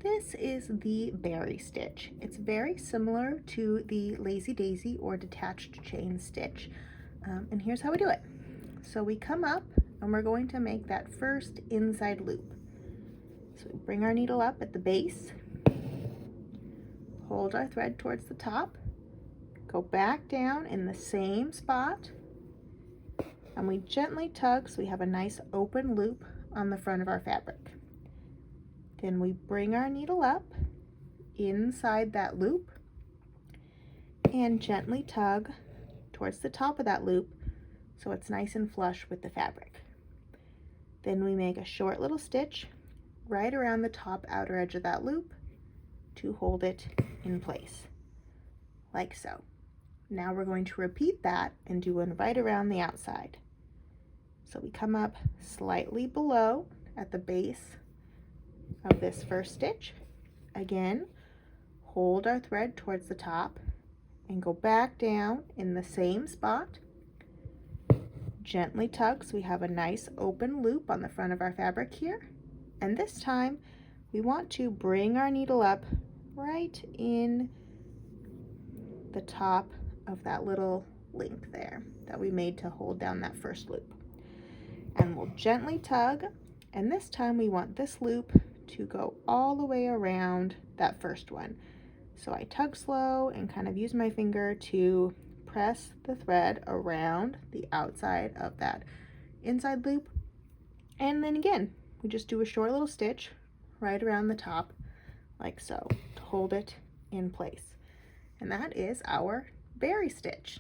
This is the berry stitch. It's very similar to the lazy daisy or detached chain stitch. And here's how we do it. So we come up and we're going to make that first inside loop. So we bring our needle up at the base, hold our thread towards the top, go back down in the same spot, and we gently tug so we have a nice open loop on the front of our fabric. Then we bring our needle up inside that loop and gently tug towards the top of that loop so it's nice and flush with the fabric. Then we make a short little stitch right around the top outer edge of that loop to hold it in place, like so. Now we're going to repeat that and do one right around the outside. So we come up slightly below at the base of this first stitch. Again, hold our thread towards the top and go back down in the same spot. Gently tug so we have a nice open loop on the front of our fabric here. And this time we want to bring our needle up right in the top of that little link there that we made to hold down that first loop. And we'll gently tug, and this time we want this loop to go all the way around that first one. So I tug slow and kind of use my finger to press the thread around the outside of that inside loop. And then again, we just do a short little stitch right around the top, like so, to hold it in place. And that is our berry stitch.